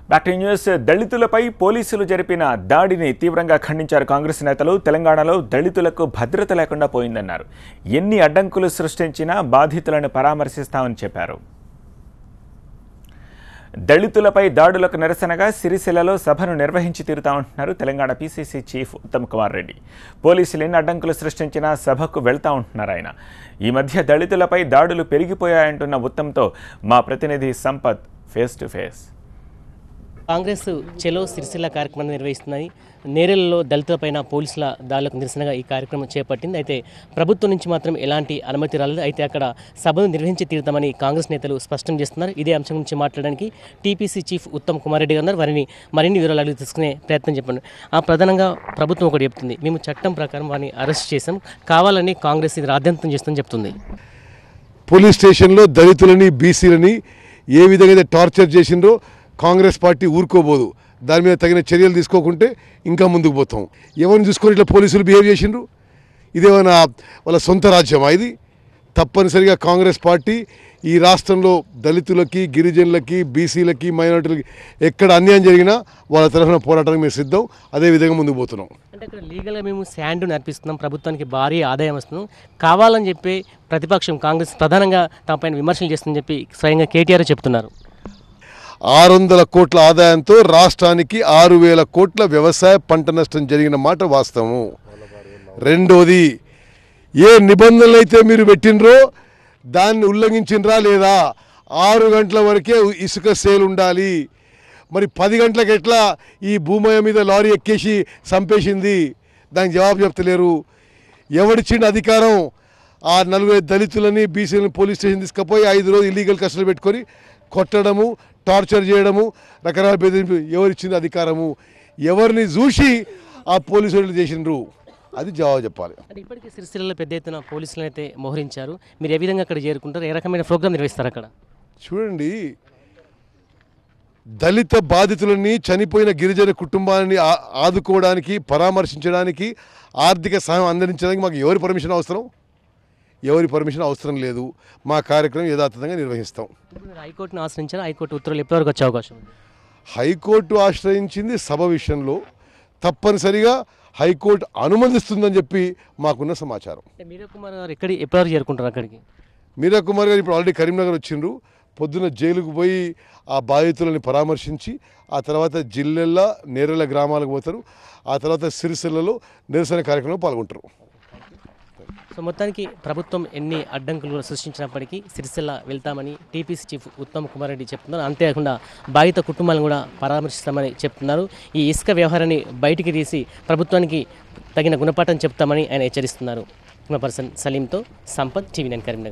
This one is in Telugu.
Back to news. దళితులపై పోలీసులు జరిపిన దాడిని తీవ్రంగా ఖండించారు కాంగ్రెస్ నేతలు. తెలంగాణలో దళితులకు భద్రత లేకుండా పోయిందన్నారు. ఎన్ని అడ్డంకులు సృష్టించినా బాధితులను పరామర్శిస్తామని చెప్పారు. దళితులపై దాడులకు నిరసనగా సిరిసిల్లలో సభను నిర్వహించి తీరుతామంటున్నారు తెలంగాణ పీసీసీ చీఫ్ ఉత్తమ్ కుమార్ రెడ్డి. పోలీసులు ఎన్ని అడ్డంకులు సృష్టించినా సభకు వెళ్తా ఉంటున్నారు ఆయన. ఈ మధ్య దళితులపై దాడులు పెరిగిపోయాయంటున్న ఉత్తమ్తో మా ప్రతినిధి Sampath face to face. Congress చెలో సిరిసిల్ల కార్యక్రమాన్ని నిర్వహిస్తున్నాయి. నేరెలలో దళితులపైన పోలీసుల దాడులకు నిరసనగా ఈ కార్యక్రమం చేపట్టింది. అయితే ప్రభుత్వం నుంచి మాత్రం ఎలాంటి అనుమతి రాలేదు. అయితే అక్కడ సభను నిర్వహించి తీరుతామని కాంగ్రెస్ నేతలు స్పష్టం చేస్తున్నారు. ఇదే అంశం గురించి మాట్లాడడానికి టీపీసీ చీఫ్ ఉత్తమ్ కుమార్ రెడ్డి గారు వారిని మరిన్ని వివరాలు తీసుకునే ప్రయత్నం చెప్పండి. ప్రధానంగా ప్రభుత్వం ఒకటి చెప్తుంది, మేము చట్టం ప్రకారం వారిని అరెస్ట్ చేసాం, కావాలని కాంగ్రెస్ ఇది రాద్ధాంతం చేస్తుందని చెప్తుంది. పోలీస్ స్టేషన్లో దళితులని బీసీలని ఏ విధంగా టార్చర్ చేసిండ్రో కాంగ్రెస్ పార్టీ ఊరుకోబోదు. దాని మీద తగిన చర్యలు తీసుకోకుంటే ఇంకా ముందుకు పోతాం. ఎవరిని చూసుకొని ఇట్లా పోలీసులు బిహేవ్ చేసిండ్రు? ఇదేమైనా వాళ్ళ సొంత రాజ్యమా? ఇది తప్పనిసరిగా కాంగ్రెస్ పార్టీ ఈ రాష్ట్రంలో దళితులకి, గిరిజనులకి, బీసీలకి, మైనారిటీలకి ఎక్కడ అన్యాయం జరిగినా వాళ్ళ తరఫున పోరాటానికి మేము సిద్ధం. అదే విధంగా ముందుకు పోతున్నాం. అంటే ఇక్కడ లీగల్గా మేము శాండ్ నడిపిస్తున్నాం, ప్రభుత్వానికి భారీ ఆదాయం వస్తున్నాం, కావాలని చెప్పి ప్రతిపక్షం కాంగ్రెస్ ప్రధానంగా తమ పైన విమర్శలు చేస్తుందని చెప్పి స్వయంగా కేటీఆర్ చెప్తున్నారు. 600 కోట్ల ఆదాయంతో రాష్ట్రానికి 6,000 కోట్ల వ్యవసాయ పంట నష్టం జరిగిన మాట వాస్తవము. రెండోది, ఏ నిబంధనలు అయితే మీరు పెట్టినరో దాన్ని ఉల్లంఘించినరా లేదా? 6 గంటల వరకే ఇసుక సేల్ ఉండాలి. మరి 10 గంటలకు ఎట్లా ఈ భూమయ మీద లారీ ఎక్కేసి చంపేసింది? దానికి జవాబు చెప్తలేరు. ఎవడిచ్చిన అధికారం? ఆ 40 దళితులని బీసీలని పోలీస్ స్టేషన్ తీసుకుపోయి 5 రోజులు ఇల్లీగల్ కస్టడీలో పెట్టుకొని కొట్టడము, టార్చర్ చేయడము, రకరకాల బెదిరింపు. ఎవరిచ్చింది అధికారము? ఎవరిని చూసి ఆ పోలీసు వాళ్ళు చేసినారు? అది జవాబు చెప్పాలి. అంటే ఇప్పటికీ సిరిసిల్లలో పెద్ద ఎత్తున పోలీసులను అయితే మోహరించారు. మీరు ఏ విధంగా అక్కడ చేరుకుంటారు? ఏ రకమైన ప్రోగ్రామ్ నిర్వహిస్తారు అక్కడ? చూడండి, దళిత బాధితులని, చనిపోయిన గిరిజన కుటుంబాన్ని ఆదుకోవడానికి, పరామర్శించడానికి, ఆర్థిక సహాయం అందించడానికి మాకు ఎవరి పర్మిషన్ అవసరం? ఎవరి పర్మిషన్ అవసరం లేదు. మా కార్యక్రమం యథాతథంగా నిర్వహిస్తాం. హైకోర్టును ఆశ్రయించారు. హైకోర్టు ఉత్తర్వులు ఎప్పటివరకు వచ్చే అవకాశం ఉంది? హైకోర్టు ఆశ్రయించింది సభ విషయంలో. తప్పనిసరిగా హైకోర్టు అనుమతిస్తుందని చెప్పి మాకున్న సమాచారం. మీరా కుమార్ గారు ఎప్పటివరకు చేరుకుంటారు అక్కడికి? మీరా కుమార్ గారు ఇప్పుడు ఆల్రెడీ కరీంనగర్ వచ్చిండ్రు. పొద్దున్న జైలుకు పోయి ఆ బాధితులని పరామర్శించి ఆ తర్వాత జిల్లెల్ల, నేరెల గ్రామాలకు పోతారు. ఆ తర్వాత సిరిసిల్లలో నిరసన కార్యక్రమంలో పాల్గొంటారు. సో మొత్తానికి ప్రభుత్వం ఎన్ని అడ్డంకులు సృష్టించినప్పటికీ సిరిసిల్ల వెళ్తామని టీపీసీ చీఫ్ ఉత్తమ్ కుమార్ రెడ్డి చెప్తున్నారు. అంతేకాకుండా బాధిత కుటుంబాలను కూడా పరామర్శిస్తామని చెప్తున్నారు. ఈ ఇసుక వ్యవహారాన్ని బయటికి తీసి ప్రభుత్వానికి తగిన గుణపాఠం చెప్తామని ఆయన హెచ్చరిస్తున్నారు. పర్సన్ సలీంతో సంపత్, టీవీ9 కరీంనగర్.